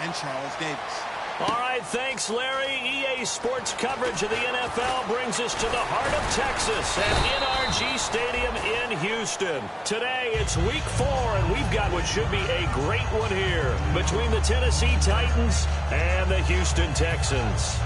and Charles Davis. All right, thanks, Larry. EA Sports coverage of the NFL brings us to the heart of Texas at NRG Stadium in Houston. Today, it's Week 4, and we've got what should be a great one here between the Tennessee Titans and the Houston Texans.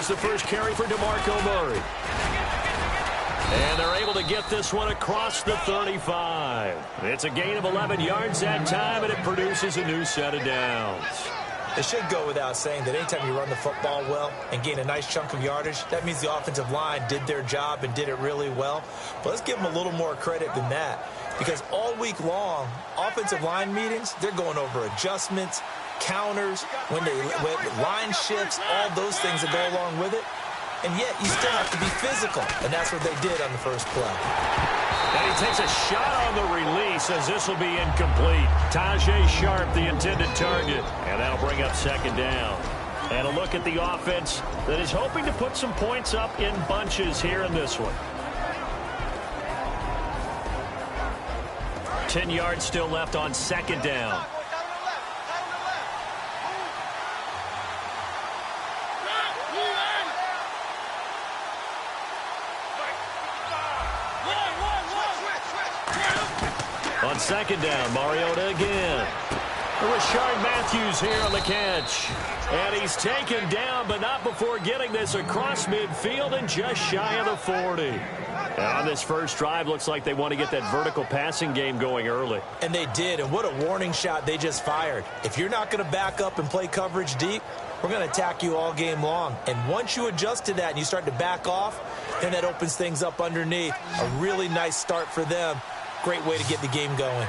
The first carry for DeMarco Murray. And they're able to get this one across the 35. It's a gain of 11 yards that time, and it produces a new set of downs. It should go without saying that anytime you run the football well and gain a nice chunk of yardage, that means the offensive line did their job and did it really well. But let's give them a little more credit than that, because all week long, offensive line meetings, they're going over adjustments, counters, when line shifts, all those things that go along with it. And yet you still have to be physical, and that's what they did on the first play. And he takes a shot on the release as this will be incomplete. Tajae Sharpe, the intended target, and that'll bring up second down. And a look at the offense that is hoping to put some points up in bunches here in this one. 10 yards still left on second down. On second down, Mariota again. Rashard Matthews here on the catch. And he's taken down, but not before getting this across midfield and just shy of the 40. And on this first drive, looks like they want to get that vertical passing game going early. And they did, and what a warning shot they just fired. If you're not going to back up and play coverage deep, we're going to attack you all game long. And once you adjust to that and you start to back off, then that opens things up underneath. A really nice start for them. Great way to get the game going.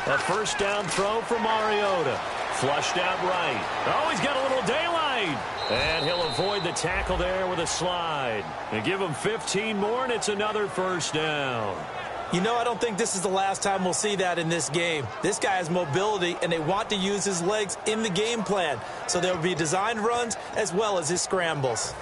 A first down throw for Mariota. Flushed out right. Oh, he's got a little daylight. And he'll avoid the tackle there with a slide. And give him 15 more, and it's another first down. You know, I don't think this is the last time we'll see that in this game. This guy has mobility, and they want to use his legs in the game plan. So there will be designed runs as well as his scrambles.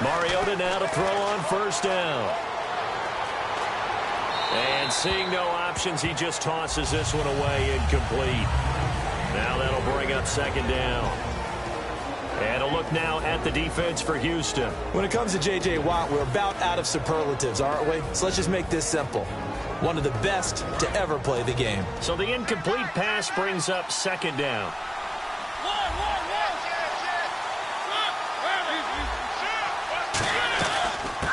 Mariota now to throw on first down. And seeing no options, he just tosses this one away incomplete. Now that'll bring up second down. And a look now at the defense for Houston. When it comes to J.J. Watt, we're about out of superlatives, aren't we? So let's just make this simple. One of the best to ever play the game. So the incomplete pass brings up second down.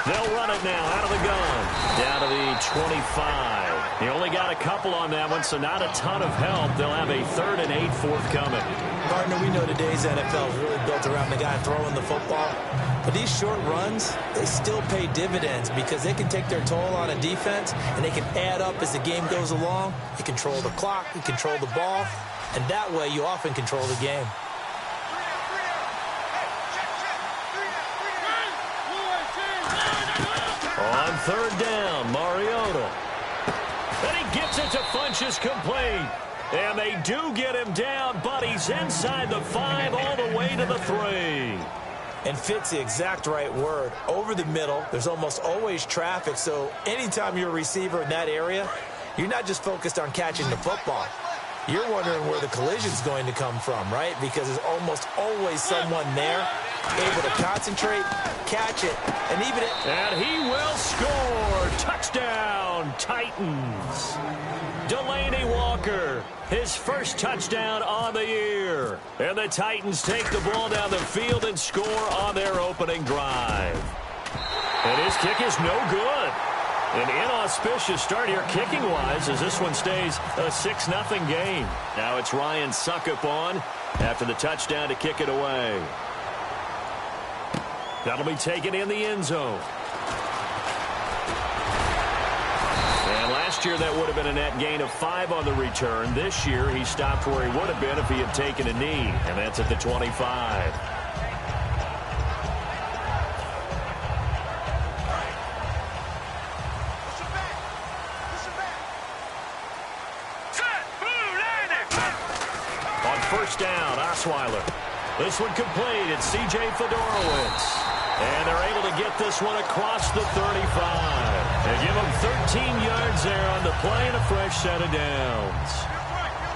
They'll run it now out of the gun. Down to the 25. He only got a couple on that one, so not a ton of help. They'll have a 3rd and 8 forthcoming. Partner, we know today's NFL is really built around the guy throwing the football. But these short runs, they still pay dividends because they can take their toll on a defense, and they can add up as the game goes along. You control the clock, you control the ball, and that way you often control the game. On third down, Mariota. And he gets it to Funchess complete. And they do get him down, but he's inside the 5 all the way to the 3. And fit's the exact right word. Over the middle, there's almost always traffic, so anytime you're a receiver in that area, you're not just focused on catching the football. You're wondering where the collision's going to come from, right? Because there's almost always someone there able to concentrate, catch it, and even it. And he will score. Touchdown, Titans. Delaney Walker, his first touchdown on the year. And the Titans take the ball down the field and score on their opening drive. And his kick is no good. An inauspicious start here kicking-wise as this one stays a 6-0 game. Now it's Ryan Succop on after the touchdown to kick it away. That'll be taken in the end zone. Last year, that would have been a net gain of 5 on the return. This year, he stopped where he would have been if he had taken a knee, and that's at the 25. First down, Osweiler. This one complete. It's C.J. Fedorowicz. And they're able to get this one across the 35. They give him 13 yards there on the play and a fresh set of downs.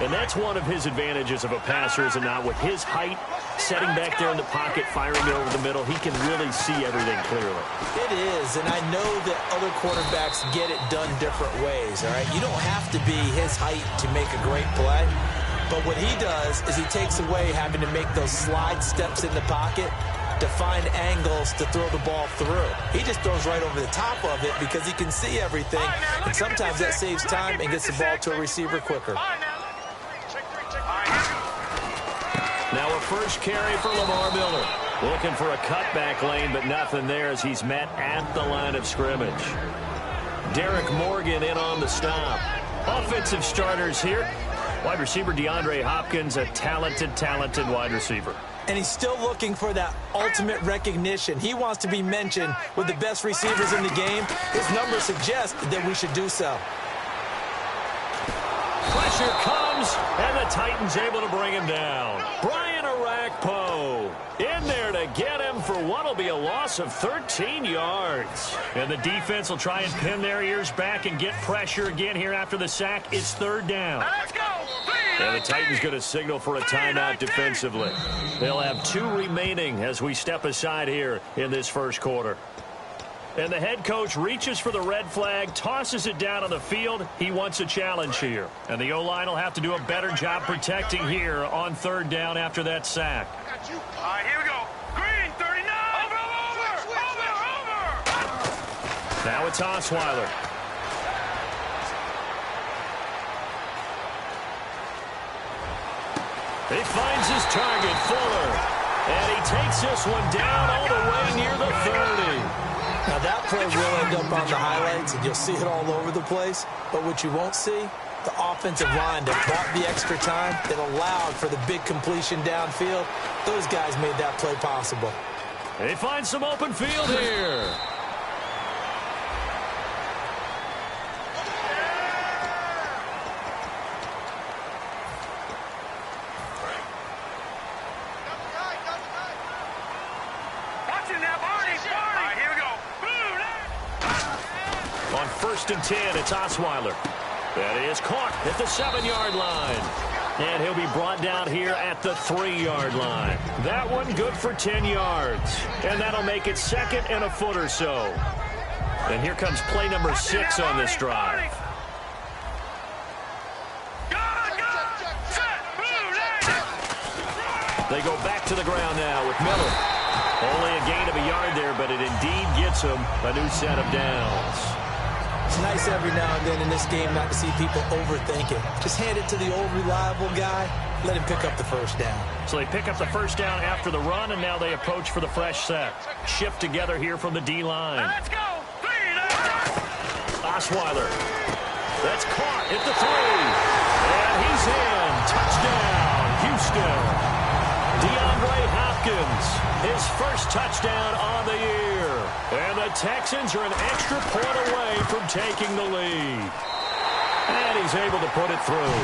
And that's one of his advantages of a passer, is it not? With his height, setting back there in the pocket, firing it over the middle, he can really see everything clearly. It is, and I know that other quarterbacks get it done different ways, all right? You don't have to be his height to make a great play. But what he does is he takes away having to make those slide steps in the pocket to find angles to throw the ball through. He just throws right over the top of it because he can see everything, and sometimes that saves time and gets the ball to a receiver quicker. Now a first carry for Lamar Miller. Looking for a cutback lane, but nothing there as he's met at the line of scrimmage. Derek Morgan in on the stop. Offensive starters here. Wide receiver DeAndre Hopkins, a talented wide receiver. And he's still looking for that ultimate recognition. He wants to be mentioned with the best receivers in the game. His numbers suggest that we should do so. Pressure comes, and the Titans able to bring him down. Brian Orakpo in there to get him for what will be a loss of 13 yards. And the defense will try and pin their ears back and get pressure again here after the sack. It's third down. Let's go. And the Titans going to signal for a timeout defensively. They'll have 2 remaining as we step aside here in this first quarter. And the head coach reaches for the red flag, tosses it down on the field. He wants a challenge here. And the O-line will have to do a better job protecting here on third down after that sack. All right, here we go. Green, 39. Over. Now it's Osweiler. He finds his target, Fuller. And he takes this one down all the way near the 30. Now that play will end up on the highlights, and you'll see it all over the place. But what you won't see, the offensive line that bought the extra time, that allowed for the big completion downfield, those guys made that play possible. They find some open field here. On 1st and 10, it's Osweiler. That is caught at the 7-yard line. And he'll be brought down here at the 3-yard line. That one good for 10 yards. And that'll make it second and a foot or so. And here comes play number 6 on this drive. They go back to the ground now with Miller. Only a gain of a yard there, but it indeed gets him a new set of downs. It's nice every now and then in this game not to see people overthink it. Just hand it to the old reliable guy. Let him pick up the first down. So they pick up the first down after the run, and now they approach for the fresh set. Shift together here from the D-line. Let's go. Osweiler. That's caught at the 3. And he's in. Touchdown, Houston. DeAndre Hopkins, his first touchdown on the year. And the Texans are an extra point away from taking the lead. And he's able to put it through.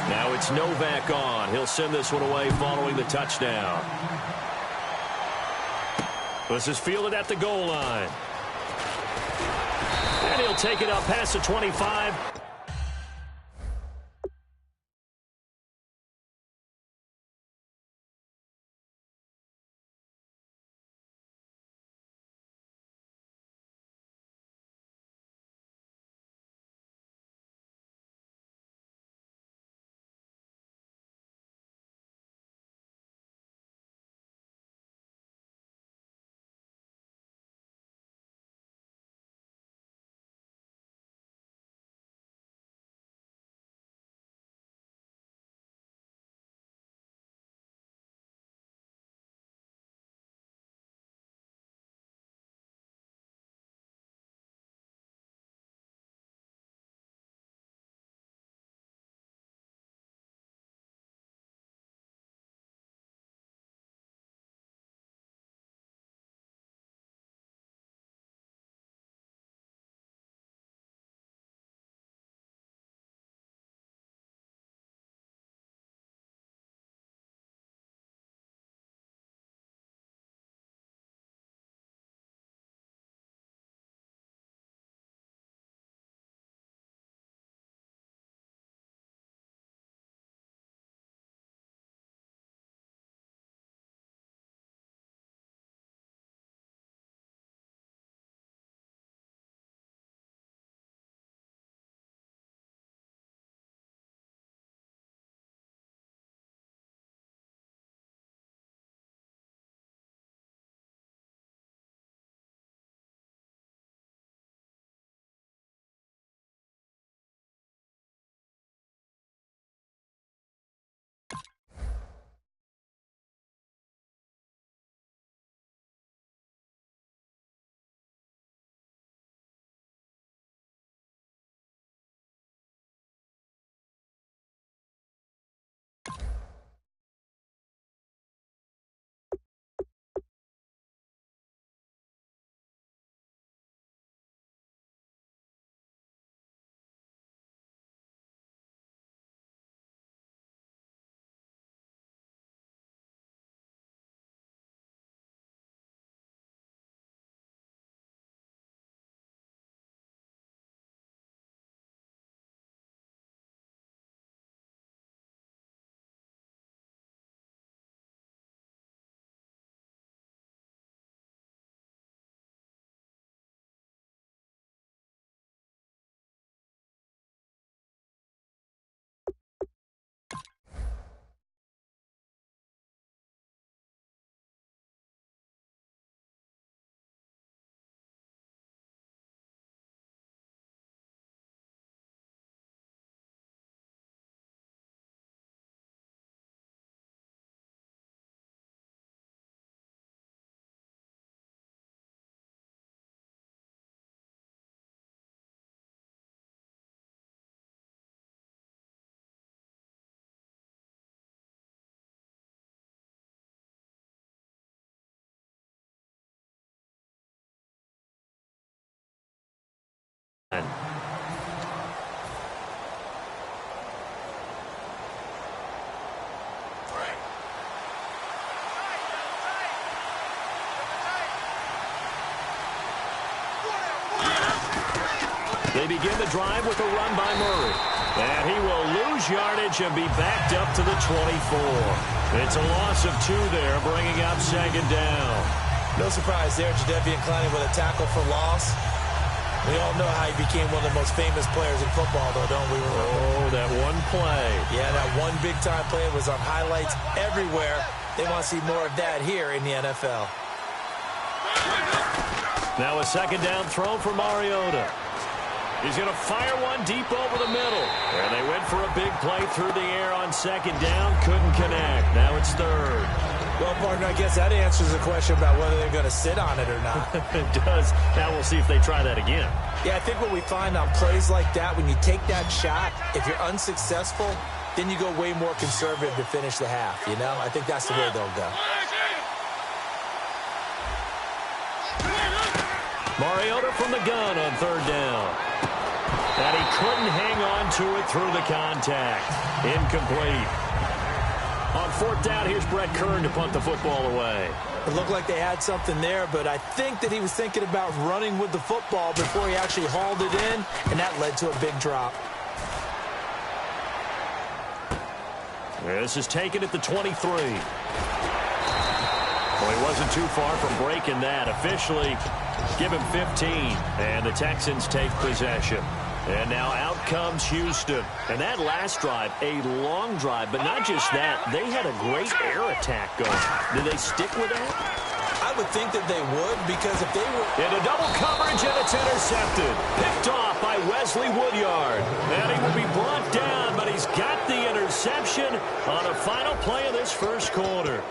Now it's Novak on. He'll send this one away following the touchdown. This is fielded at the goal line. And he'll take it up past the 25. They begin the drive with a run by Murray. And he will lose yardage and be backed up to the 24. It's a loss of 2 there, bringing up second down. No surprise there, Jadeveon Clowney with a tackle for loss. We all know how he became one of the most famous players in football, though, don't we? Oh, that one play. Yeah, that one big-time play was on highlights everywhere. They want to see more of that here in the NFL. Now a second down throw for Mariota. He's going to fire one deep over the middle. And they went for a big play through the air on second down. Couldn't connect. Now it's third. Well, partner, I guess that answers the question about whether they're going to sit on it or not. It does. Now we'll see if they try that again. Yeah, I think what we find on plays like that, when you take that shot, if you're unsuccessful, then you go way more conservative to finish the half, you know? I think that's the way they'll go. Mariota from the gun on third down. And he couldn't hang on to it through the contact. Incomplete. On fourth down, here's Brett Kern to punt the football away. It looked like they had something there, but I think that he was thinking about running with the football before he actually hauled it in, and that led to a big drop. This is taken at the 23. Well, he wasn't too far from breaking that. Officially, give him 15, and the Texans take possession. And now out comes Houston. And that last drive, a long drive, but not just that. They had a great air attack going. Did they stick with that? I would think that they would, because if they were... Into double coverage, and it's intercepted. Picked off by Wesley Woodyard. And he will be brought down, but he's got the interception on a final play of this first quarter.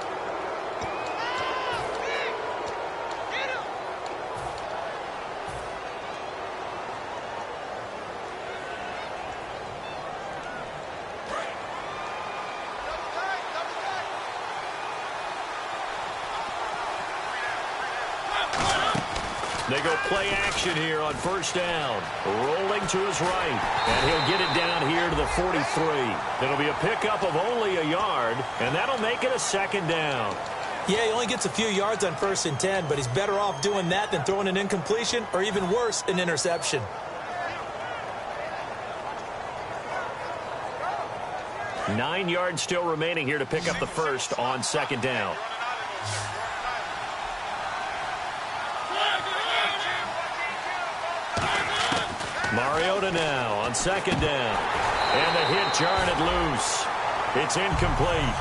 They go play action here on first down. Rolling to his right. And he'll get it down here to the 43. It'll be a pickup of only a yard, and that'll make it a second down. Yeah, he only gets a few yards on 1st and 10, but he's better off doing that than throwing an incompletion, or even worse, an interception. Nine yards still remaining here to pick up the first on second down. Mariota now on second down. And the hit jarred it loose. It's incomplete.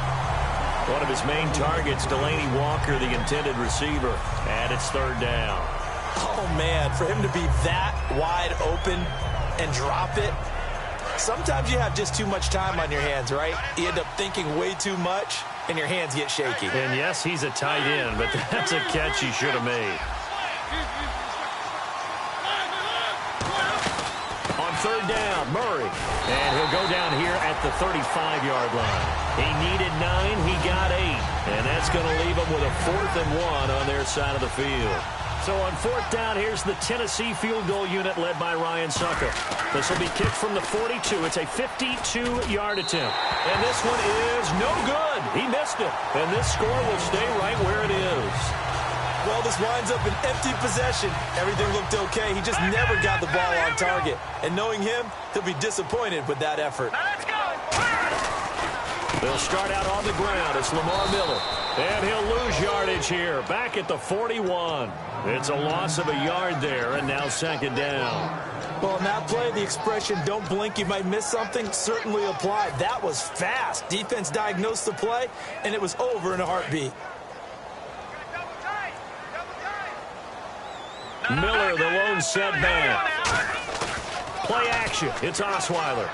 One of his main targets, Delaney Walker, the intended receiver. And it's third down. Oh, man, for him to be that wide open and drop it. Sometimes you have just too much time on your hands, right? You end up thinking way too much, and your hands get shaky. And yes, he's a tight end, but that's a catch he should have made. Third down, Murray. And he'll go down here at the 35-yard line. He needed 9, he got 8. And that's going to leave him with a 4th and 1 on their side of the field. So on fourth down, here's the Tennessee field goal unit led by Ryan Succop. This will be kicked from the 42. It's a 52-yard attempt. And this one is no good. He missed it. And this score will stay right where it is. Well, this winds up an empty possession. Everything looked okay. He just never got the ball on target. And knowing him, he'll be disappointed with that effort. Let's go. They'll start out on the ground. It's Lamar Miller. And he'll lose yardage here. Back at the 41. It's a loss of a yard there, and now second down. Well, in that play, the expression, don't blink, you might miss something, certainly applied. That was fast. Defense diagnosed the play, and it was over in a heartbeat. Miller, the lone setback. Play action. It's Osweiler.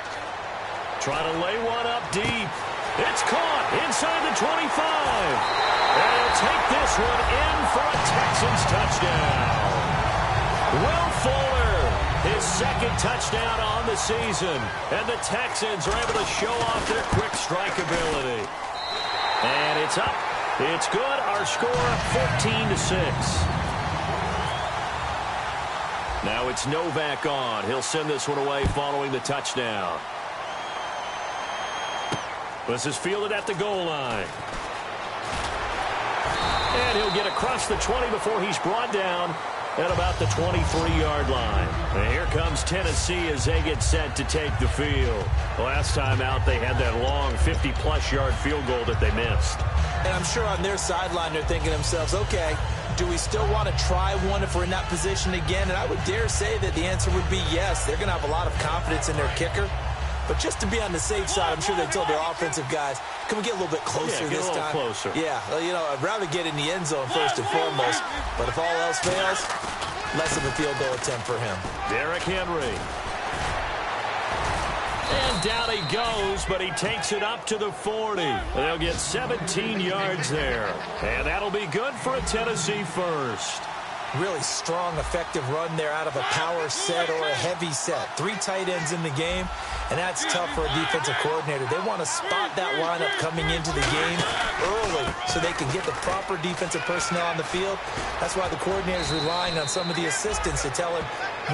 Try to lay one up deep. It's caught inside the 25. And he'll take this one in for a Texans touchdown. Will Fuller, his second touchdown on the season. And the Texans are able to show off their quick strike ability. And it's up. It's good. Our score, 14-6. Now it's Novak on. He'll send this one away following the touchdown. This is fielded at the goal line. And he'll get across the 20 before he's brought down at about the 23-yard line. And here comes Tennessee as they get set to take the field. Last time out, they had that long 50-plus yard field goal that they missed. And I'm sure on their sideline they're thinking to themselves, okay, do we still want to try one if we're in that position again? And I would dare say that the answer would be yes. They're going to have a lot of confidence in their kicker. But just to be on the safe side, I'm sure they told their offensive guys, can we get a little bit closer this time? Yeah, get a little closer. Yeah, you know, I'd rather get in the end zone first and foremost. But if all else fails, less of a field goal attempt for him. Derrick Henry. And down he goes, but he takes it up to the 40. They'll get 17 yards there. And that'll be good for a Tennessee first. Really strong, effective run there out of a power set or a heavy set. 3 tight ends in the game, and that's tough for a defensive coordinator. They want to spot that lineup coming into the game early so they can get the proper defensive personnel on the field. That's why the coordinator is relying on some of the assistants to tell him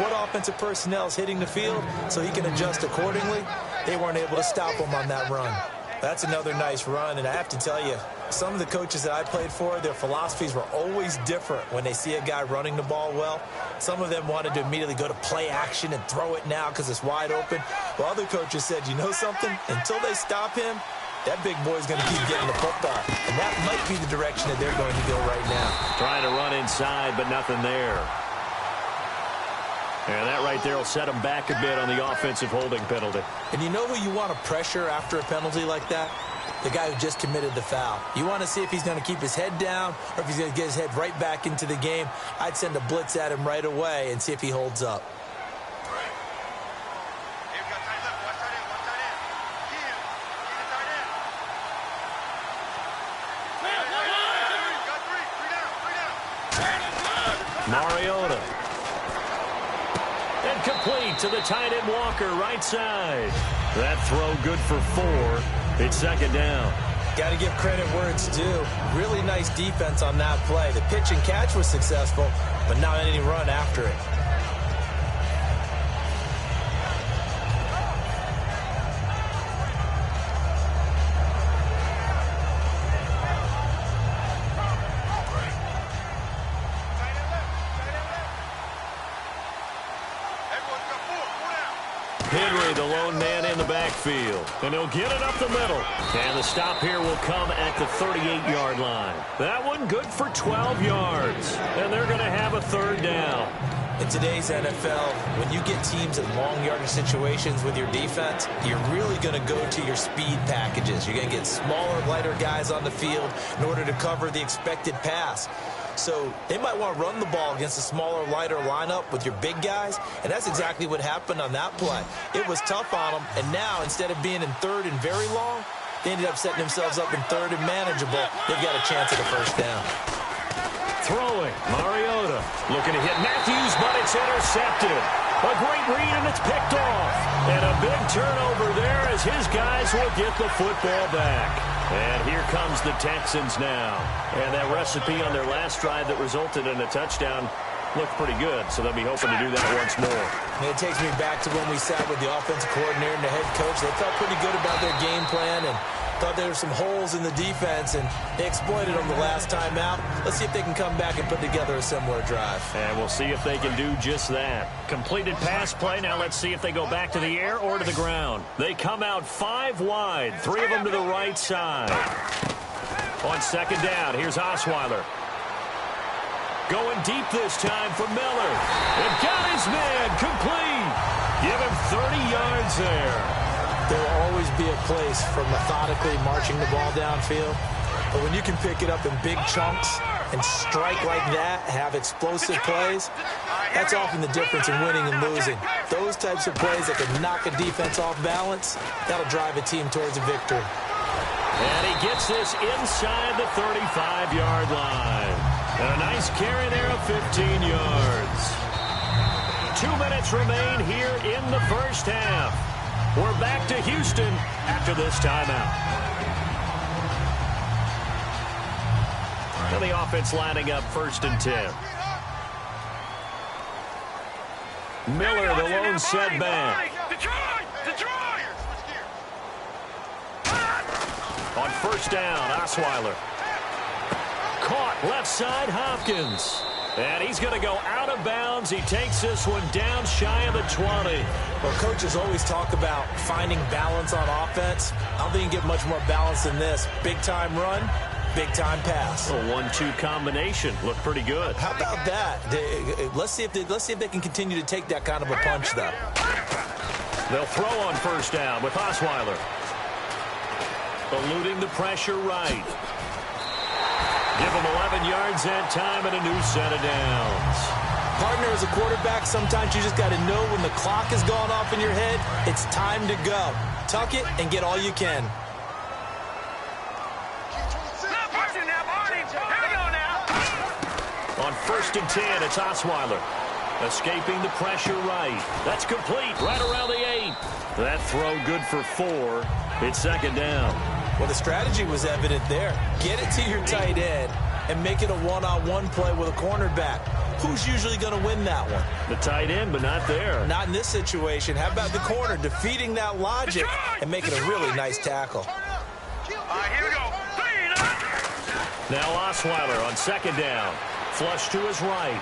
what offensive personnel is hitting the field so he can adjust accordingly. They weren't able to stop him on that run. That's another nice run, and I have to tell you, some of the coaches that I played for, their philosophies were always different when they see a guy running the ball well. Some of them wanted to immediately go to play action and throw it now because it's wide open. While other coaches said, you know something? Until they stop him, that big boy's going to keep getting the football. And that might be the direction that they're going to go right now. Trying to run inside, but nothing there. And that right there will set him back a bit on the offensive holding penalty. And you know who you want to pressure after a penalty like that? The guy who just committed the foul. You want to see if he's going to keep his head down or if he's going to get his head right back into the game. I'd send a blitz at him right away and see if he holds up. Mariota. And complete to the tight end Walker, right side. That throw good for 4. It's second down. Got to give credit where it's due. Really nice defense on that play. The pitch and catch was successful, but not any run after it. Henry, the lone man in the backfield. And he'll get it up the middle. And the stop here will come at the 38-yard line. That one good for 12 yards. And they're going to have a third down. In today's NFL, when you get teams in long yardage situations with your defense, you're really going to go to your speed packages. You're going to get smaller, lighter guys on the field in order to cover the expected pass. So they might want to run the ball against a smaller, lighter lineup with your big guys, and that's exactly what happened on that play. It was tough on them, and now instead of being in third and very long, they ended up setting themselves up in third and manageable. They've got a chance at a first down. Throwing, Mariota looking to hit Matthews, but it's intercepted. A great read, and it's picked off. And a big turnover there as his guys will get the football back. And here comes the Texans now. And that recipe on their last drive that resulted in a touchdown looked pretty good, so they'll be hoping to do that once more. And it takes me back to when we sat with the offensive coordinator and the head coach. They felt pretty good about their game plan and thought there were some holes in the defense, and they exploited them the last time out. Let's see if they can come back and put together a similar drive. And we'll see if they can do just that. Completed pass play. Now let's see if they go back to the air or to the ground. They come out 5 wide, 3 of them to the right side. On second down, here's Osweiler. Going deep this time for Miller. And got his man complete. Give him 30 yards there. There will always be a place for methodically marching the ball downfield. But when you can pick it up in big chunks and strike like that, have explosive plays, that's often the difference in winning and losing. Those types of plays that can knock a defense off balance, that'll drive a team towards a victory. And he gets this inside the 35-yard line. And a nice carry there of 15 yards. 2 minutes remain here in the first half. We're back to Houston after this timeout. And the offense lining up 1st and 10. Miller, the lone setback. On 1st down, Osweiler. Caught left side, Hopkins. And he's going to go out of bounds. He takes this one down shy of the 20. Well, coaches always talk about finding balance on offense. I don't think you can get much more balance than this. Big-time run, big-time pass. A 1-2 combination. Looked pretty good. How about that? Let's see if they can continue to take that kind of a punch, though. They'll throw on first down with Osweiler. Eluding the pressure right. Give him 11 yards that time and a new set of downs. Partner, as a quarterback, sometimes you just got to know when the clock has gone off in your head, it's time to go. Tuck it and get all you can. On 1st and 10, it's Osweiler. Escaping the pressure right. That's complete right around the 8. That throw good for 4. It's 2nd down. Well, the strategy was evident there. Get it to your tight end and make it a one-on-one play with a cornerback. Who's usually going to win that one? The tight end, but not there. Not in this situation. How about the corner defeating that logic and making a really nice tackle? Here we go. 3, Now Osweiler on 2nd down. Flush to his right.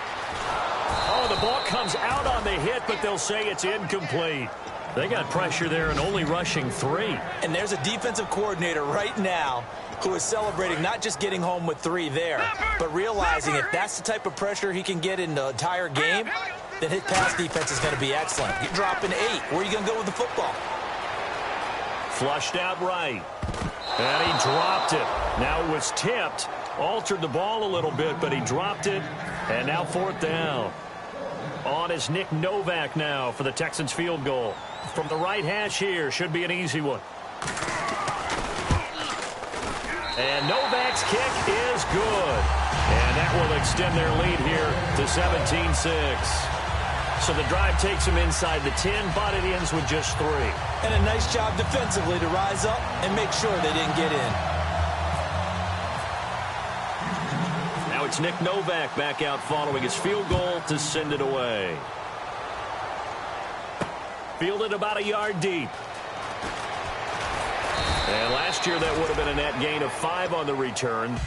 Oh, the ball comes out on the hit, but they'll say it's incomplete. They got pressure there and only rushing 3. And there's a defensive coordinator right now who is celebrating not just getting home with 3 there, but realizing if that's the type of pressure he can get in the entire game, then his pass defense is going to be excellent. You're dropping 8. Where are you going to go with the football? Flushed out right. And he dropped it. Now it was tipped. Altered the ball a little bit, but he dropped it. And now 4th down. On is Nick Novak now for the Texans field goal. From the right hash here, should be an easy one. And Novak's kick is good. And that will extend their lead here to 17-6. So the drive takes them inside the 10, but it ends with just 3. And a nice job defensively to rise up and make sure they didn't get in. Now it's Nick Novak back out following his field goal to send it away. Fielded about a yard deep. And last year that would have been a net gain of 5 on the return.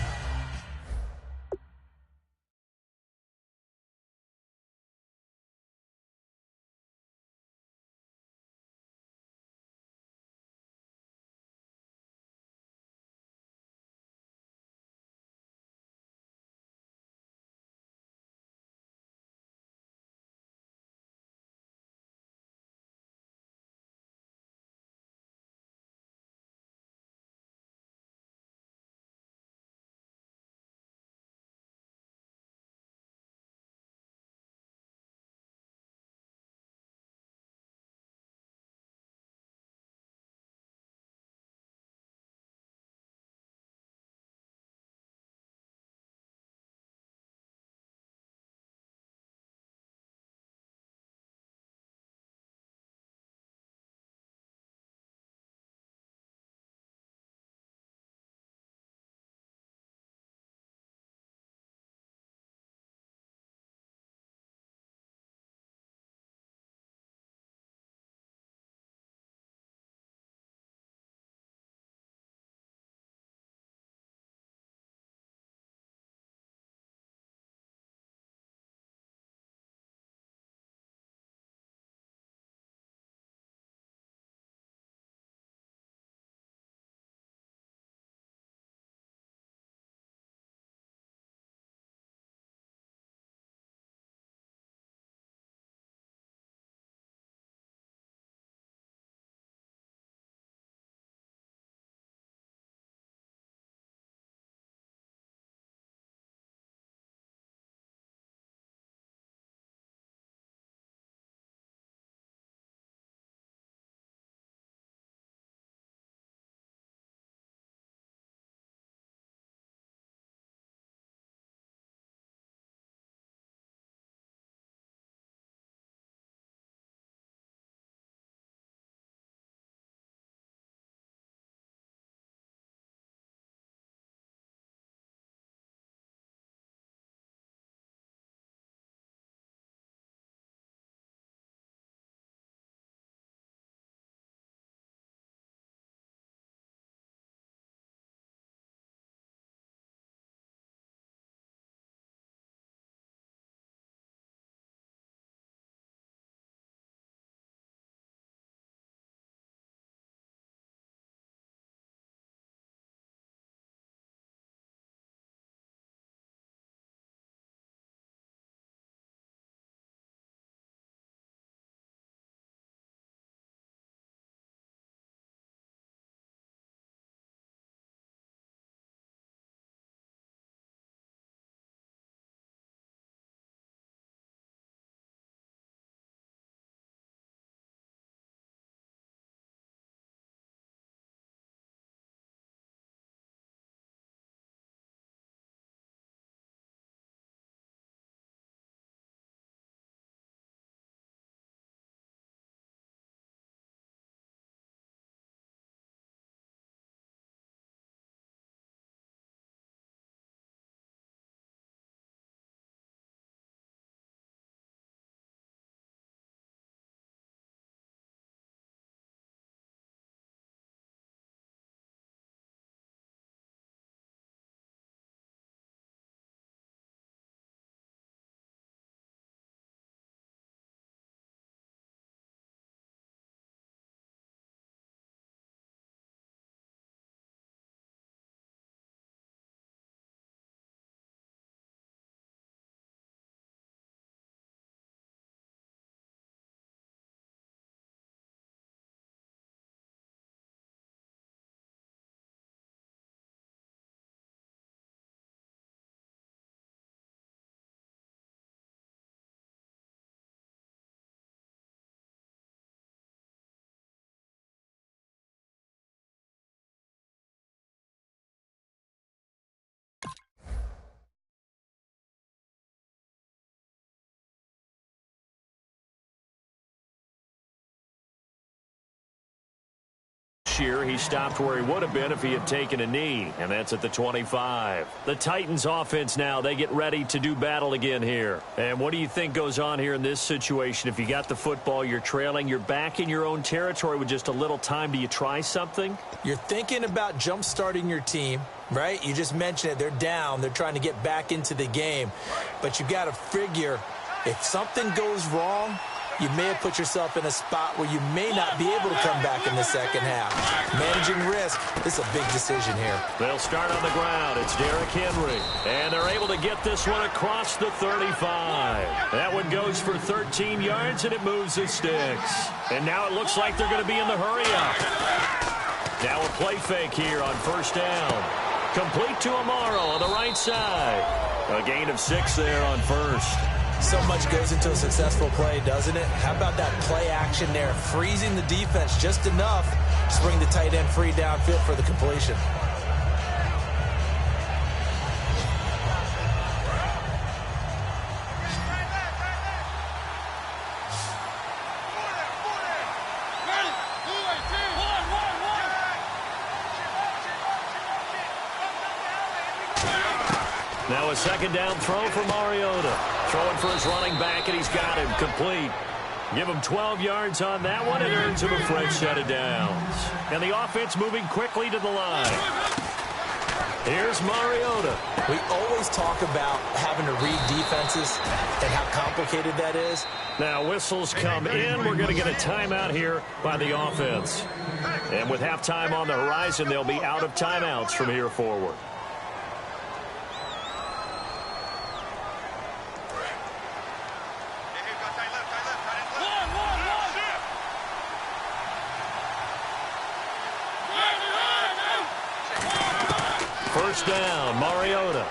this year. He stopped where he would have been if he had taken a knee, and that's at the 25. The Titans offense now, they get ready to do battle again here. And what do you think goes on here in this situation? If you got the football, you're trailing, you're back in your own territory with just a little time. Do you try something? You're thinking about jump-starting your team, right? You just mentioned it. They're down. They're trying to get back into the game. But you got to figure if something goes wrong, you may have put yourself in a spot where you may not be able to come back in the second half. Managing risk, this is a big decision here. They'll start on the ground. It's Derrick Henry. And they're able to get this one across the 35. That one goes for 13 yards, and it moves the sticks. And now it looks like they're going to be in the hurry-up. Now a play fake here on first down. Complete to Amaro on the right side. A gain of 6 there on first. So much goes into a successful play, doesn't it? How about that play action there? Freezing the defense just enough to bring the tight end free downfield for the completion. Now a second down throw for Mariota. Throwing for his running back, and he's got him complete. Give him 12 yards on that one, and earns him a fresh set of downs. And the offense moving quickly to the line. Here's Mariota. We always talk about having to read defenses and how complicated that is. Now whistles come in. We're going to get a timeout here by the offense. And with halftime on the horizon, they'll be out of timeouts from here forward. First down, Mariota.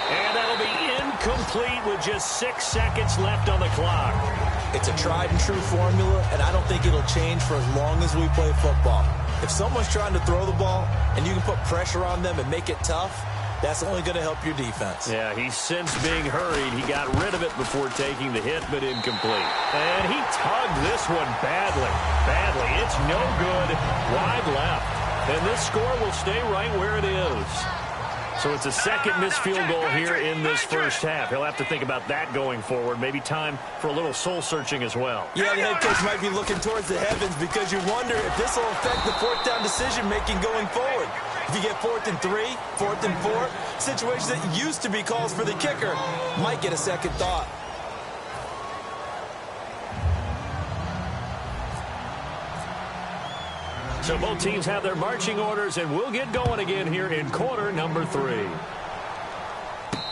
And that'll be incomplete with just 6 seconds left on the clock. It's a tried-and-true formula, and I don't think it'll change for as long as we play football. If someone's trying to throw the ball and you can put pressure on them and make it tough, that's only going to help your defense. Yeah, he's since being hurried. He got rid of it before taking the hit, but incomplete. And he tugged this one badly. It's no good. Wide left. And this score will stay right where it is. So it's a second missed field goal here in this first half. He'll have to think about that going forward. Maybe time for a little soul-searching as well. Yeah, the head coach might be looking towards the heavens because you wonder if this will affect the fourth down decision-making going forward. If you get 4th and 3, 4th and 4, situations that used to be calls for the kicker might get a second thought. So both teams have their marching orders, and we'll get going again here in quarter number 3.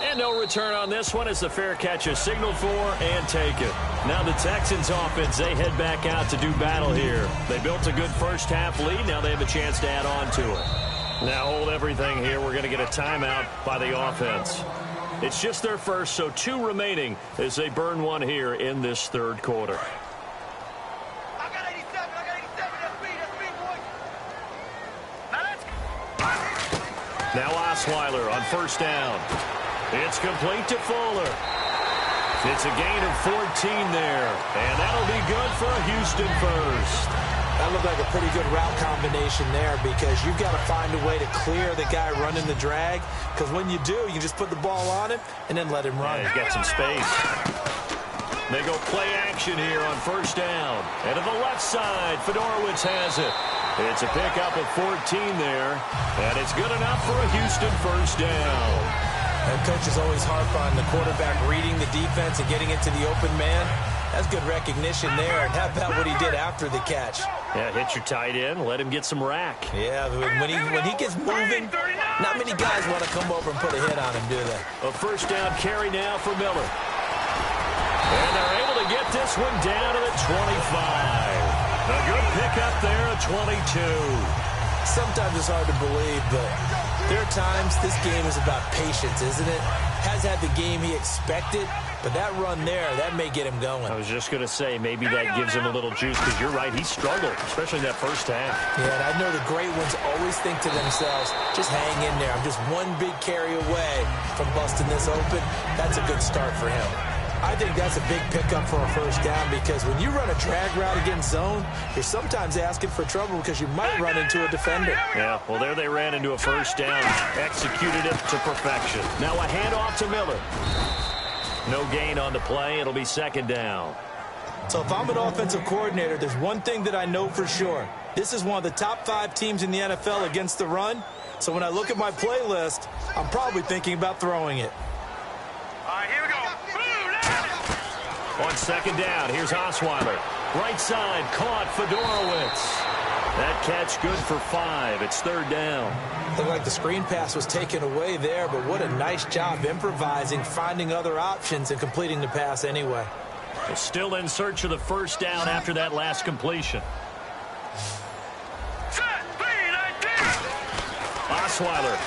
And no return on this one as the fair catch is signaled for and taken. Now the Texans offense, they head back out to do battle here. They built a good first half lead. Now they have a chance to add on to it. Now hold everything here. We're going to get a timeout by the offense. It's just their first, so 2 remaining as they burn one here in this third quarter. Now Osweiler on first down. It's complete to Fuller. It's a gain of 14 there. And that'll be good for a Houston first. That looked like a pretty good route combination there because you've got to find a way to clear the guy running the drag. Because when you do, you can just put the ball on him and then let him run. Yeah, he's got some space. They go play action here on first down. And to the left side, Fedorowicz has it. It's a pickup of 14 there, and it's good enough for a Houston first down. And coaches always harp on the quarterback reading the defense and getting it to the open man. That's good recognition there. And how about what he did after the catch? Yeah, hit your tight end, let him get some rack. Yeah, when he gets moving, not many guys want to come over and put a hit on him, do they? A first down carry now for Miller. And they're able to get this one down to the 25. A good pickup there at 22. Sometimes it's hard to believe, but there are times this game is about patience, isn't it? Has had the game he expected, but that run there, that may get him going. I was just going to say, maybe that gives him a little juice, because you're right, he struggled, especially in that first half. Yeah, and I know the great ones always think to themselves, just hang in there. I'm just one big carry away from busting this open. That's a good start for him. I think that's a big pickup for a first down because when you run a drag route against zone, you're sometimes asking for trouble because you might run into a defender. Yeah, well, there they ran into a first down, executed it to perfection. Now a handoff to Miller. No gain on the play. It'll be second down. So if I'm an offensive coordinator, there's one thing that I know for sure. This is one of the top 5 teams in the NFL against the run. So when I look at my playlist, I'm probably thinking about throwing it. All right, here we go. On second down, here's Osweiler. Right side, caught Fedorowicz. That catch good for 5. It's third down. Looked like the screen pass was taken away there, but what a nice job improvising, finding other options, and completing the pass anyway. They're still in search of the first down after that last completion. Osweiler.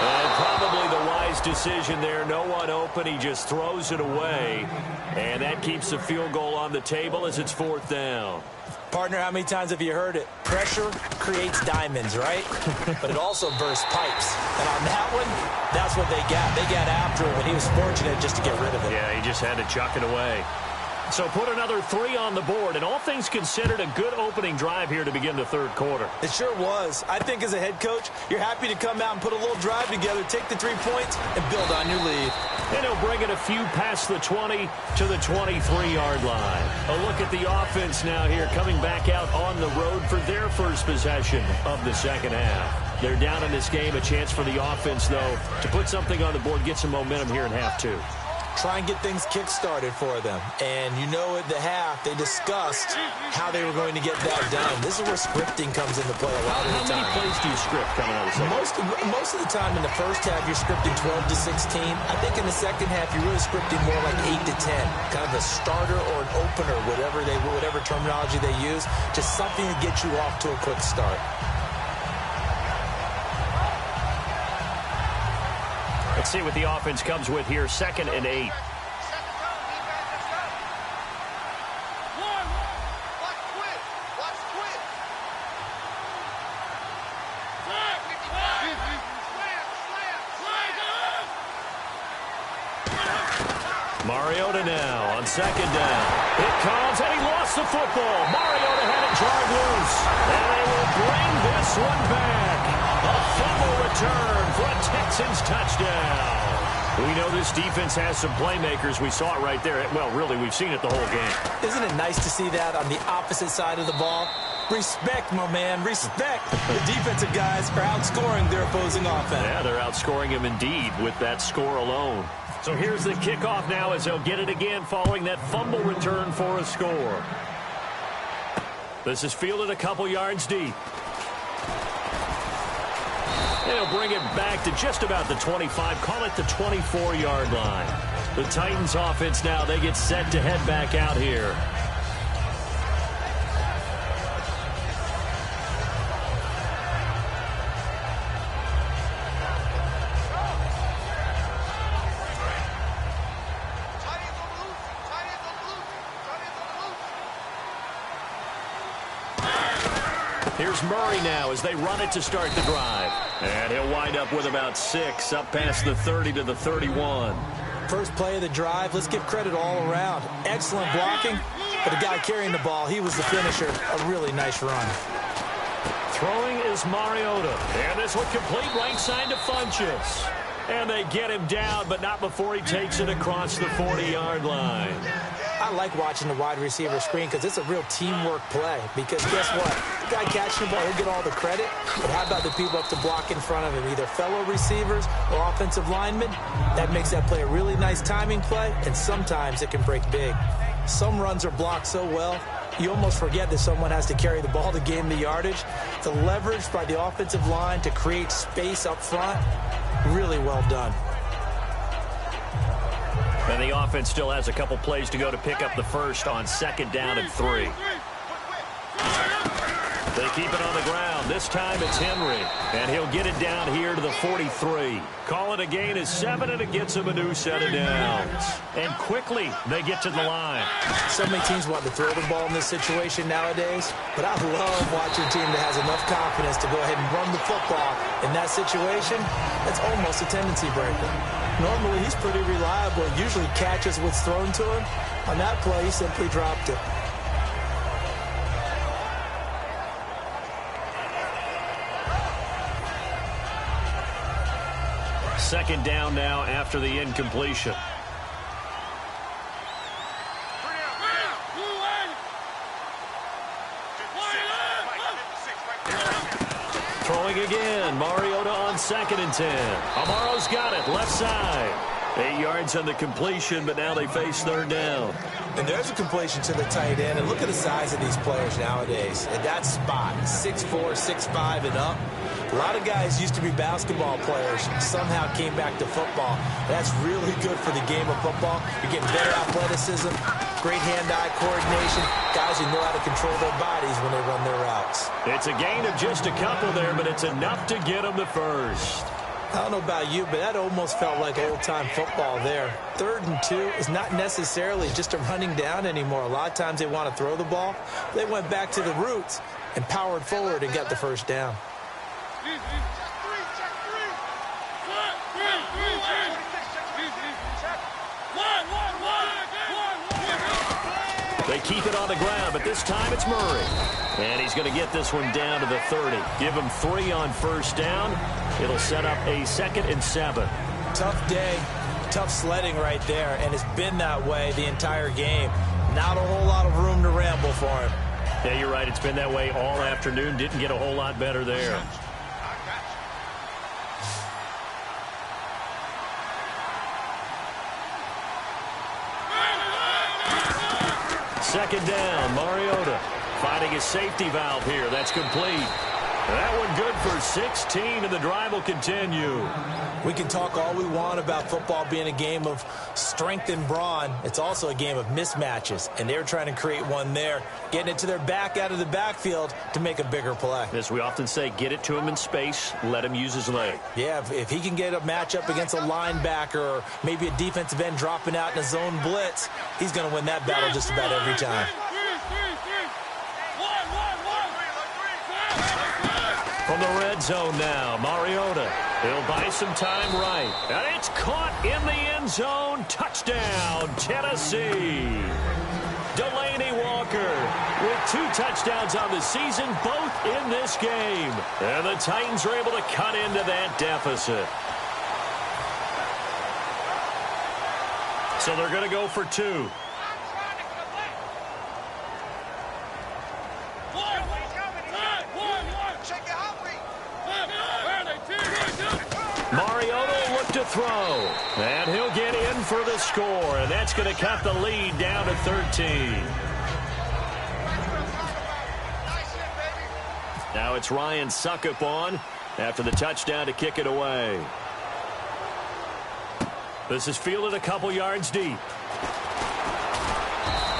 And probably the wise decision there. No one open. He just throws it away. And that keeps the field goal on the table as it's fourth down. Partner, how many times have you heard it? Pressure creates diamonds, right? But it also bursts pipes. And on that one, that's what they got. They got after him, and he was fortunate just to get rid of it. Yeah, he just had to chuck it away. So put another 3 on the board, and all things considered, a good opening drive here to begin the third quarter. It sure was. I think as a head coach, you're happy to come out and put a little drive together, take the 3 points, and build on your lead. And he'll bring it a few past the 20 to the 23-yard line. A look at the offense now here, coming back out on the road for their first possession of the second half. They're down in this game. A chance for the offense, though, to put something on the board, get some momentum here in half 2. Try and get things kick-started for them. And you know at the half, they discussed how they were going to get that done. This is where scripting comes into play a lot of the time. How many plays do you script coming out of the second? Most of the time in the first half, you're scripting 12 to 16. I think in the second half, you're really scripting more like 8 to 10. Kind of a starter or an opener, whatever terminology they use. Just something to get you off to a quick start. Let's see what the offense comes with here. 2nd and 8. Mariota now on 2nd down. It comes, and he lost the football. Mariota had it drive loose. And they will bring this one back. A fumble return for a Texans touchdown. We know this defense has some playmakers. We saw it right there. Well, really, we've seen it the whole game. Isn't it nice to see that on the opposite side of the ball? Respect, my man, respect. The defensive guys are outscoring their opposing offense. Yeah, they're outscoring him indeed with that score alone. So here's the kickoff now as they'll get it again following that fumble return for a score. This is fielded a couple yards deep. They'll bring it back to just about the 25, call it the 24-yard line. The Titans offense now, they get set to head back out here. Here's Murray now as they run it to start the drive. And he'll wind up with about 6, up past the 30 to the 31. First play of the drive, let's give credit all around. Excellent blocking, but the guy carrying the ball, he was the finisher. A really nice run. Throwing is Mariota. And this one complete right side to Funchess. And they get him down, but not before he takes it across the 40-yard line. I like watching the wide receiver screen because it's a real teamwork play. Because guess what? The guy catching the ball, he'll get all the credit. But how about the people up to block in front of him? Either fellow receivers or offensive linemen. That makes that play a really nice timing play, and sometimes it can break big. Some runs are blocked so well, you almost forget that someone has to carry the ball to gain the yardage. The leverage by the offensive line to create space up front, really well done. And the offense still has a couple plays to go to pick up the first on 2nd down and 3. They keep it on the ground. This time it's Henry. And he'll get it down here to the 43. Call it a gain of 7, and it gets him a new set of downs. And quickly, they get to the line. So many teams want to throw the ball in this situation nowadays, but I love watching a team that has enough confidence to go ahead and run the football. In that situation, that's almost a tendency breaker. Normally, he's pretty reliable. Usually catches what's thrown to him. On that play, he simply dropped it. Second down now after the incompletion. Throwing again. Mariota on 2nd and 10. Amaro's got it. Left side. 8 yards on the completion, but now they face 3rd down. And there's a completion to the tight end. And look at the size of these players nowadays. At that spot, 6'4", 6'5", and up. A lot of guys used to be basketball players, somehow came back to football. That's really good for the game of football. You're getting better athleticism, great hand-eye coordination, guys who know how to control their bodies when they run their routes. It's a gain of just a couple there, but it's enough to get them the first. I don't know about you, but that almost felt like old-time football there. 3rd and 2 is not necessarily just a running down anymore. A lot of times they want to throw the ball. They went back to the roots and powered forward and got the first down. They keep it on the ground, but this time it's Murray. And he's going to get this one down to the 30. Give him 3 on 1st down. It'll set up a 2nd and 7. Tough day, tough sledding right there, and it's been that way the entire game. Not a whole lot of room to ramble for him. Yeah, you're right. It's been that way all afternoon. Didn't get a whole lot better there. Second down, Mariota finding a safety valve here. That's complete. That one good for 16, and the drive will continue. We can talk all we want about football being a game of strength and brawn. It's also a game of mismatches, and they're trying to create one there, getting it to their back out of the backfield to make a bigger play. As we often say, get it to him in space, let him use his leg. Yeah, if he can get a matchup against a linebacker or maybe a defensive end dropping out in a zone blitz, he's going to win that battle just about every time. From the red zone now, Mariota. He'll buy some time right. And it's caught in the end zone. Touchdown, Tennessee. Delaney Walker with 2 touchdowns on the season, both in this game. And the Titans are able to cut into that deficit. So they're going to go for 2. Mariota will look to throw, and he'll get in for the score, and that's going to cut the lead down to 13. Now it's Ryan Succop on after the touchdown to kick it away. This is fielded a couple yards deep.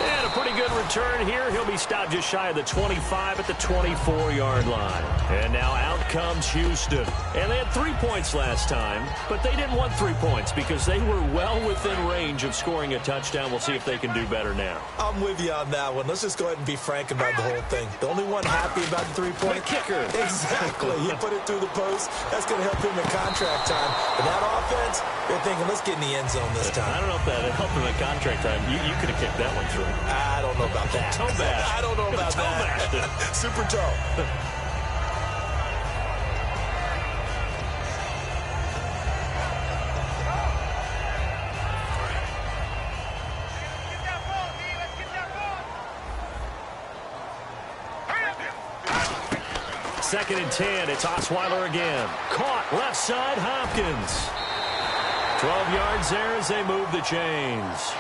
And a pretty good return here. He'll be stopped just shy of the 25 at the 24-yard line. And now out comes Houston. And they had 3 points last time, but they didn't want 3 points because they were well within range of scoring a touchdown. We'll see if they can do better now. I'm with you on that one. Let's just go ahead and be frank about the whole thing. The only one happy about the 3-point kicker. Exactly. You put it through the post. That's going to help him in contract time. But that offense, they're thinking, let's get in the end zone this time. I don't know if that helped him in contract time. You could have kicked that one through. I don't know about that. Toe bash. I don't know about toe that. Bashed. Super toe. Second and 10. It's Osweiler again. Caught left side, Hopkins. 12 yards there as they move the chains.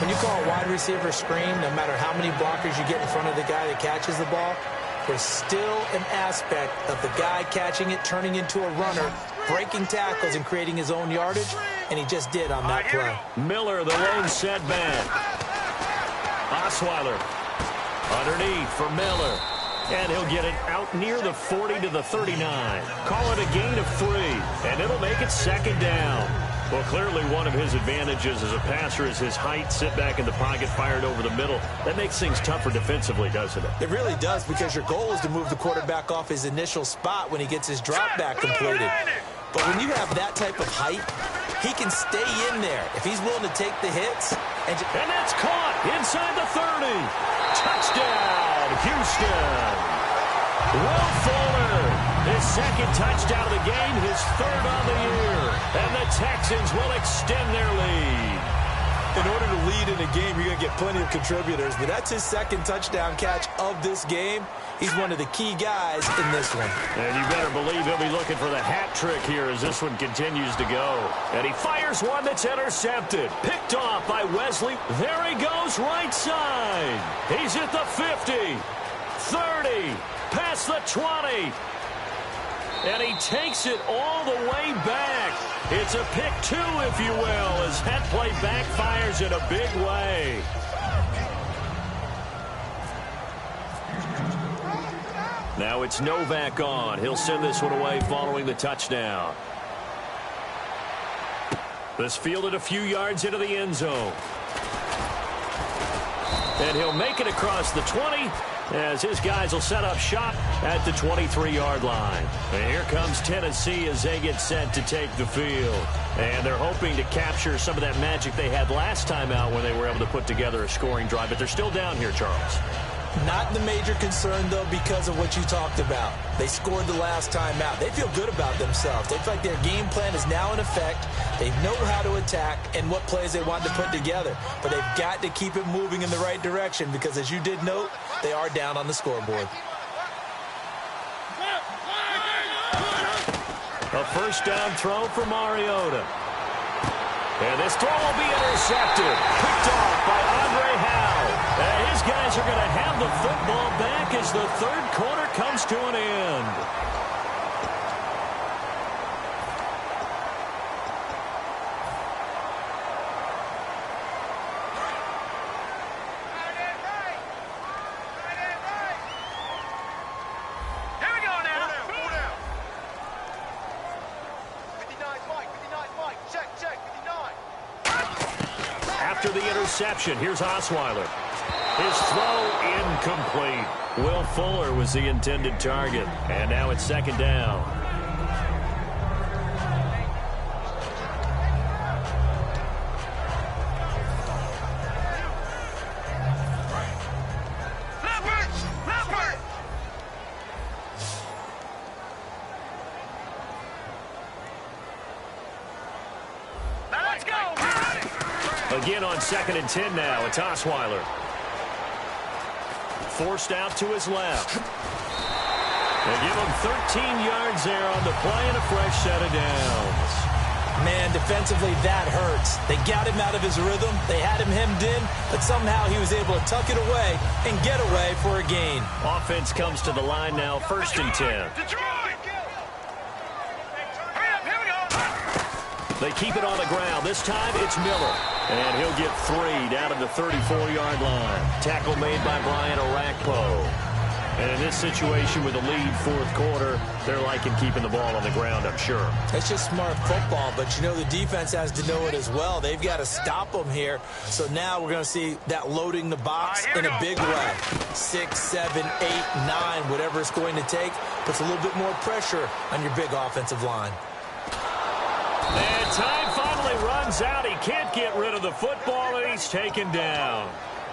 When you call a wide receiver screen, no matter how many blockers you get in front of the guy that catches the ball, there's still an aspect of the guy catching it, turning into a runner, breaking tackles and creating his own yardage, and he just did on that play. Miller, the lone setback. Osweiler underneath for Miller. And he'll get it out near the 40 to the 39. Call it a gain of 3, and it'll make it second down. Well, clearly one of his advantages as a passer is his height. Sit back in the pocket, fired over the middle. That makes things tougher defensively, doesn't it? It really does, because your goal is to move the quarterback off his initial spot when he gets his drop back completed. But when you have that type of height, he can stay in there if he's willing to take the hits. And that's caught inside the 30. Touchdown, Houston. Will Fuller, his second touchdown of the game, his third on the year. And the Texans will extend their lead. In order to lead in a game, you're going to get plenty of contributors, but that's his second touchdown catch of this game. He's one of the key guys in this one. And you better believe he'll be looking for the hat trick here as this one continues to go. And he fires one that's intercepted. Picked off by Wesley. There he goes, right side. He's at the 50, 30, past the 20. And he takes it all the way back. It's a pick 2, if you will, as that play backfires in a big way. Now it's Novak on. He'll send this one away following the touchdown. This fielded a few yards into the end zone. And he'll make it across the 20 as his guys will set up shop at the 23-yard line. And here comes Tennessee as they get set to take the field. And they're hoping to capture some of that magic they had last time out when they were able to put together a scoring drive. But they're still down here, Charles. Not the major concern, though, because of what you talked about. They scored the last time out. They feel good about themselves. They feel like their game plan is now in effect. They know how to attack and what plays they want to put together. But they've got to keep it moving in the right direction because, as you did note, they are down on the scoreboard. A first down throw for Mariota. And this throw will be intercepted. Picked off by Andre Howe. And his guys are going to have the football back as the third quarter comes to an end. After the interception, here's Osweiler. His throw incomplete. Will Fuller was the intended target. And now it's second down. Again on 2nd and 10 now. It's Osweiler. Forced out to his left. They give him 13 yards there on the play and a fresh set of downs. Man, defensively, that hurts. They got him out of his rhythm. They had him hemmed in, but somehow he was able to tuck it away and get away for a gain. Offense comes to the line now, 1st and 10. They keep it on the ground. This time it's Miller. And he'll get 3 down at the 34-yard line. Tackle made by Brian Orakpo. And in this situation with a lead 4th quarter, they're liking keeping the ball on the ground, I'm sure. That's just smart football, but you know the defense has to know it as well. They've got to stop them here. So now we're going to see that loading the box in a big way. 6, 7, 8, 9, whatever it's going to take, puts a little bit more pressure on your big offensive line. And time finally runs out. He can't get rid of the football, and he's taken down.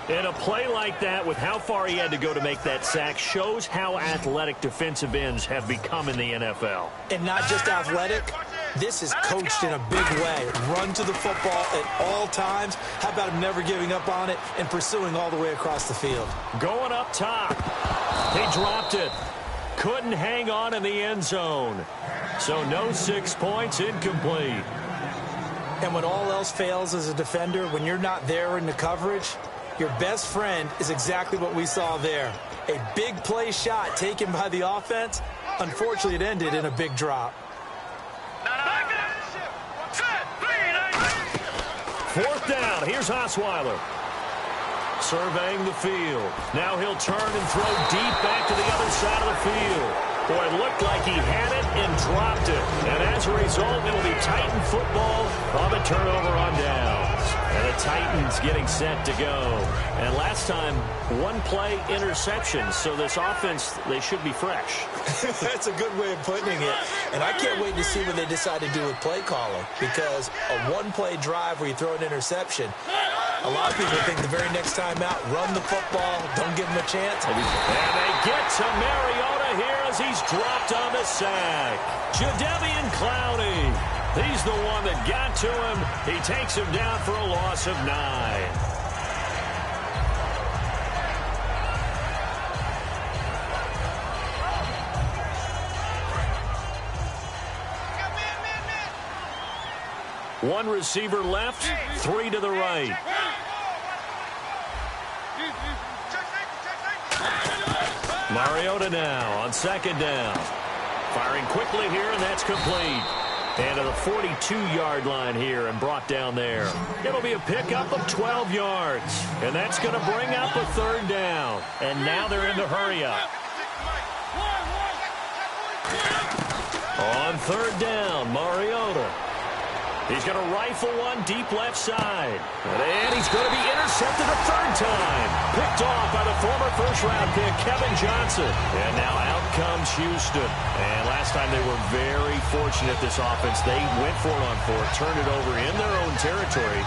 And a play like that, with how far he had to go to make that sack, shows how athletic defensive ends have become in the NFL. And not just athletic. This is coached in a big way. Run to the football at all times. How about him never giving up on it and pursuing all the way across the field? Going up top. He dropped it. Couldn't hang on in the end zone. So no 6 points, incomplete. And when all else fails as a defender, when you're not there in the coverage, your best friend is exactly what we saw there. A big play shot taken by the offense. Unfortunately, it ended in a big drop. 4th down. Here's Osweiler. surveying the field. Now he'll turn and throw deep back to the other side of the field. Boy, it looked like he had it and dropped it. And as a result, it'll be Titan football on the turnover on downs. And the Titans getting set to go. And last time, one play interception. So this offense, they should be fresh. That's a good way of putting it. And I can't wait to see what they decide to do with play calling. Because a one-play drive where you throw an interception, a lot of people think the very next time out, run the football, don't give them a chance. And they get to Mariota here as he's dropped on the sack. Jadeveon Clowney. He's the one that got to him. He takes him down for a loss of 9. One receiver left, 3 to the right. Mariota now on second down. Firing quickly here, and that's complete. And to the 42-yard line here and brought down there. It'll be a pickup of 12 yards. And that's going to bring up a third down. And now they're in the hurry up. On third down, Mariota. He's going to rifle one deep left side. And he's going to be intercepted a third time. Picked off by the former first-round pick, Kevin Johnson. And now out comes Houston. And last time they were very fortunate, this offense. They went for it on 4, turned it over in their own territory.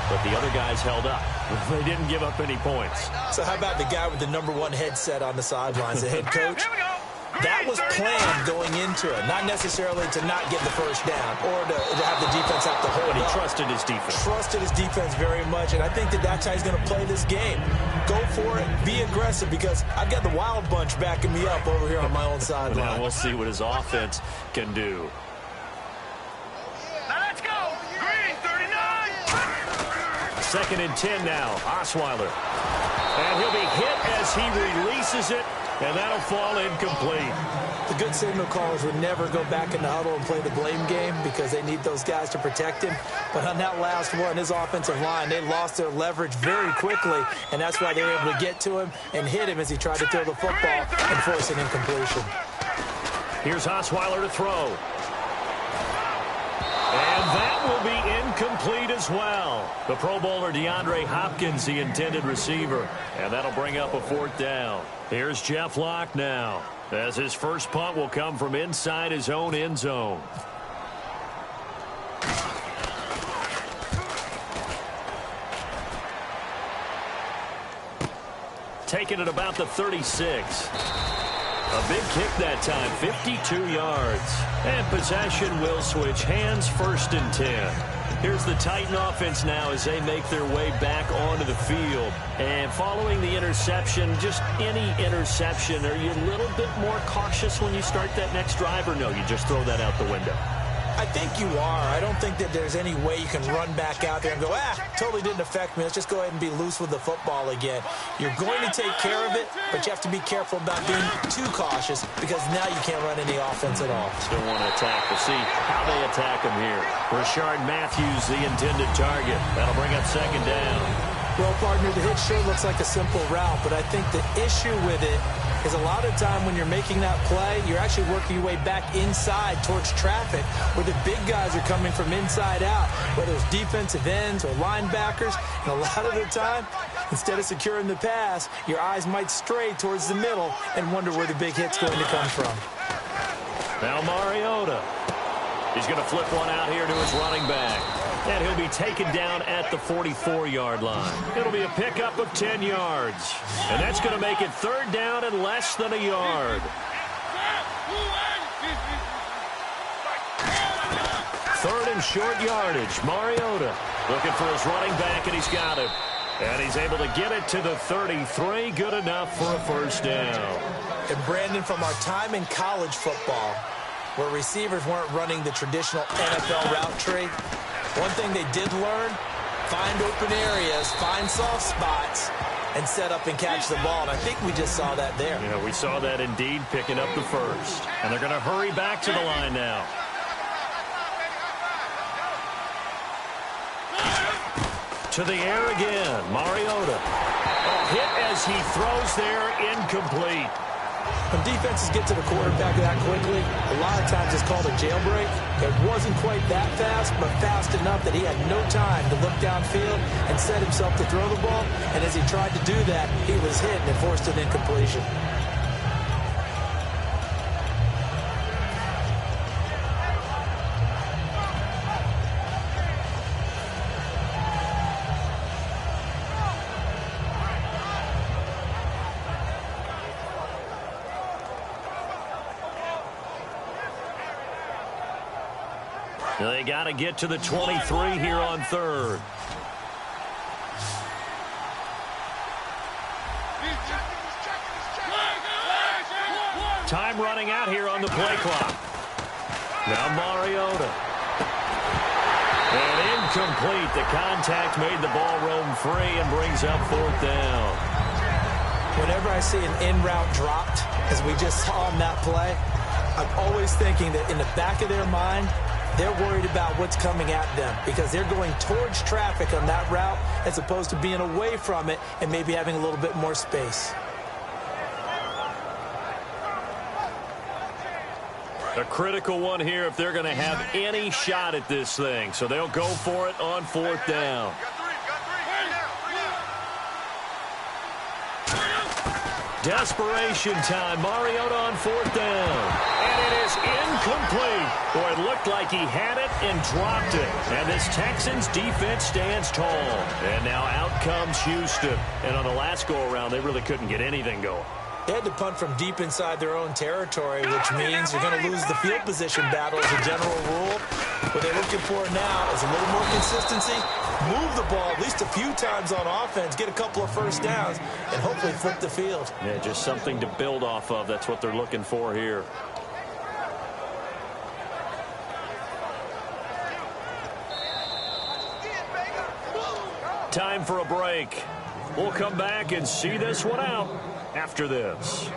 But the other guys held up. They didn't give up any points. So how about the guy with the #1 headset on the sidelines, the head coach? That was planned going into it, not necessarily to not get the first down or to have the defense have to hold But he up. trusted his defense. Trusted his defense very much, and I think that's how he's going to play this game. Go for it, be aggressive, because I've got the Wild Bunch backing me up over here on my own sideline. Now we'll see what his offense can do. Now let's go. Green, 39. 2nd and 10 now. Osweiler. And he'll be hit as he releases it. And that'll fall incomplete. The good signal callers would never go back in the huddle and play the blame game because they need those guys to protect him. But on that last one, his offensive line, they lost their leverage very quickly, and that's why they were able to get to him and hit him as he tried to throw the football and force an incompletion. Here's Osweiler to throw. And that will be incomplete as well. The Pro Bowler DeAndre Hopkins, the intended receiver. And that'll bring up a 4th down. Here's Jeff Locke now, as his first punt will come from inside his own end zone. Taking it about the 36. A big kick that time, 52 yards. And possession will switch hands, 1st and 10. Here's the Titan offense now as they make their way back onto the field. And following the interception, just any interception, are you a little bit more cautious when you start that next drive, or no, you just throw that out the window? I think you are. I don't think that there's any way you can run back out there and go, totally didn't affect me. Let's just go ahead and be loose with the football again. You're going to take care of it, but you have to be careful about being too cautious because now you can't run any offense at all. Still want to attack. We'll see how they attack him here. Rashard Matthews, the intended target. That'll bring up 2nd down. Well, partner, the hit sure looks like a simple route, but I think the issue with it is a lot of time when you're making that play, you're actually working your way back inside towards traffic where the big guys are coming from inside out, whether it's defensive ends or linebackers. And a lot of the time, instead of securing the pass, your eyes might stray towards the middle and wonder where the big hit's going to come from. Now Mariota. He's going to flip one out here to his running back. And he'll be taken down at the 44-yard line. It'll be a pickup of 10 yards. And that's going to make it 3rd down and less than a yard. 3rd and short yardage. Mariota looking for his running back, and he's got it. And he's able to get it to the 33. Good enough for a 1st down. And Brandon, from our time in college football, where receivers weren't running the traditional NFL route tree, one thing they did learn, find open areas, find soft spots, and set up and catch the ball. And I think we just saw that there. Yeah, we saw that indeed, picking up the 1st. And they're going to hurry back to the line now. To the air again, Mariota. hit as he throws there, incomplete. When defenses get to the quarterback that quickly, a lot of times it's called a jailbreak. It wasn't quite that fast, but fast enough that he had no time to look downfield and set himself to throw the ball. And as he tried to do that, he was hit and forced an incompletion. They got to get to the 23 here on third. Time running out here on the play clock. Now Mariota. And incomplete. The contact made the ball roam free and brings up fourth down. Whenever I see an in-route dropped, as we just saw on that play, I'm always thinking that in the back of their mind, they're worried about what's coming at them because they're going towards traffic on that route as opposed to being away from it and maybe having a little bit more space. A critical one here if they're going to have any shot at this thing. So they'll go for it on fourth down. Desperation time. Mariota on fourth down. And it is incomplete. Boy, it looked like he had it and dropped it. And this Texans defense stands tall. And now out comes Houston. And on the last go-around, they really couldn't get anything going. They had to punt from deep inside their own territory, which means you're going to lose the field position battle as a general rule. What they're looking for now is a little more consistency, move the ball at least a few times on offense, get a couple of first downs, and hopefully flip the field. Yeah, just something to build off of. That's what they're looking for here. Time for a break. We'll come back and see this one out after this.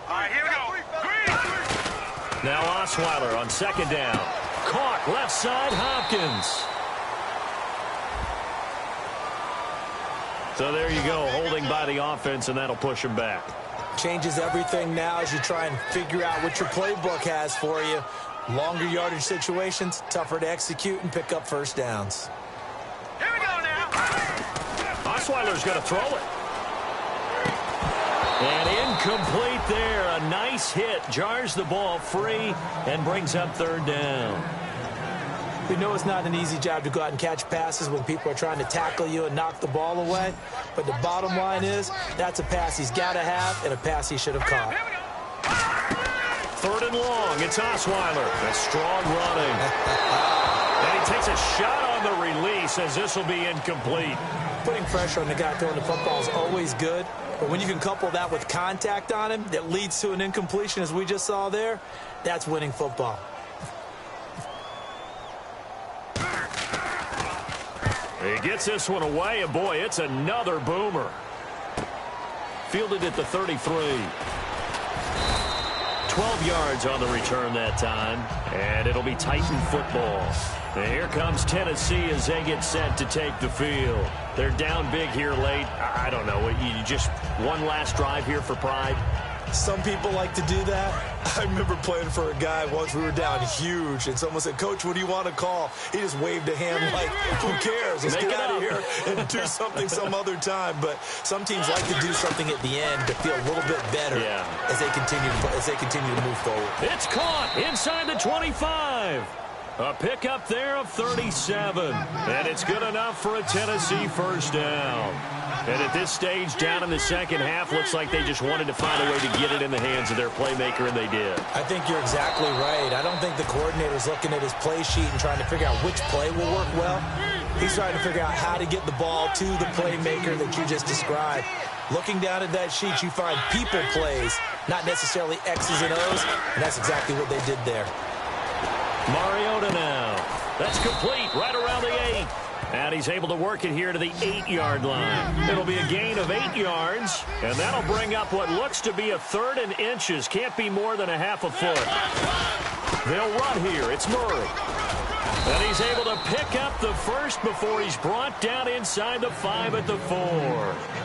All right, here we go. Green. Now Osweiler on second down. Caught left side, Hopkins. So there you go, holding by the offense, and that'll push him back. Changes everything now as you try and figure out what your playbook has for you. Longer yardage situations, tougher to execute and pick up first downs. Here we go now. Osweiler's going to throw it. And incomplete there. A nice hit. Jars the ball free and brings up third down. We know it's not an easy job to go out and catch passes when people are trying to tackle you and knock the ball away. But the bottom line is that's a pass he's got to have and a pass he should have caught. Third and long. It's Osweiler. That's strong running. And he takes a shot on the release as this will be incomplete. Putting pressure on the guy throwing the football is always good. But when you can couple that with contact on him that leads to an incompletion as we just saw there, that's winning football. He gets this one away, and boy, it's another boomer. Fielded at the 33. 12 yards on the return that time, and it'll be Titan football. And here comes Tennessee as they get set to take the field. They're down big here late. I don't know. You just one last drive here for pride? Some people like to do that. I remember playing for a guy once. We were down huge, and someone said, "Coach, what do you want to call?" He just waved a hand like, "Who cares? Let's get out of here and do something some other time." But some teams like to do something at the end to feel a little bit better as they continue to move forward. It's caught inside the 25. A pickup there of 37. And it's good enough for a Tennessee first down. And at this stage, down in the second half, looks like they just wanted to find a way to get it in the hands of their playmaker, and they did. I think you're exactly right. I don't think the coordinator's looking at his play sheet and trying to figure out which play will work well. He's trying to figure out how to get the ball to the playmaker that you just described. Looking down at that sheet, you find people plays, not necessarily X's and O's, and that's exactly what they did there. Mariota now. That's complete right around the 8. And he's able to work it here to the 8-yard line. It'll be a gain of 8 yards, and that'll bring up what looks to be a 3rd and inches. Can't be more than a half a foot. They'll run here. It's Murray. And he's able to pick up the first before he's brought down inside the 5 at the 4.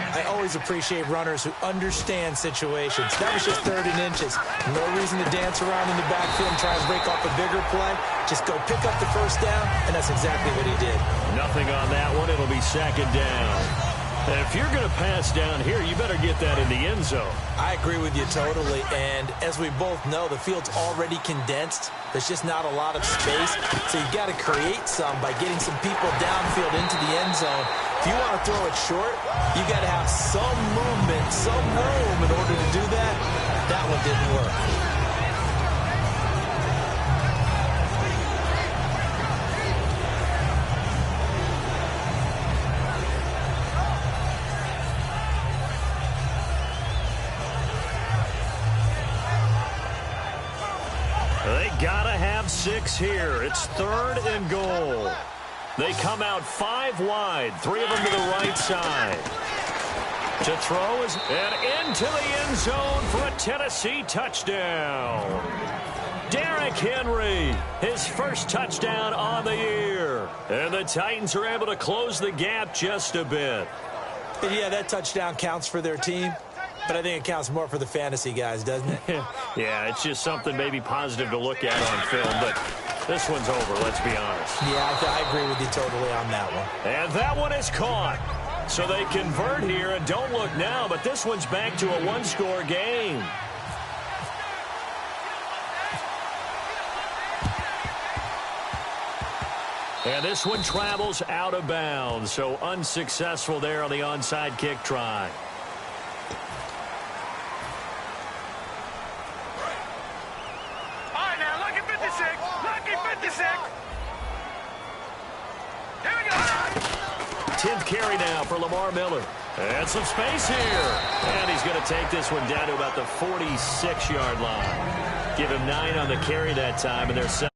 I always appreciate runners who understand situations. That was just 3rd and inches. No reason to dance around in the backfield and try and break off a bigger play. Just go pick up the first down, and that's exactly what he did. Nothing on that one. It'll be 2nd down. And if you're going to pass down here, you better get that in the end zone. I agree with you totally. And as we both know, the field's already condensed. There's just not a lot of space. So you've got to create some by getting some people downfield into the end zone. If you want to throw it short, you got to have some movement, some room in order to do that. That one didn't work. They gotta have 6 here. It's 3rd and goal. They come out 5 wide, 3 of them to the right side. To throw is and into the end zone for a Tennessee touchdown. Derrick Henry, his first touchdown on the year. And the Titans are able to close the gap just a bit. But yeah, that touchdown counts for their team. But I think it counts more for the fantasy guys, doesn't it? Yeah, it's just something maybe positive to look at on film, but this one's over, let's be honest. Yeah, I agree with you totally on that one. And that one is caught. So they convert here, and don't look now, but this one's back to a 1-score game. And this one travels out of bounds, so unsuccessful there on the onside kick try. All right, now, lucky 56. Lucky 56. Here we go. 10th carry now for Lamar Miller. And some space here. And he's going to take this one down to about the 46-yard line. Give him 9 on the carry that time, and they're set.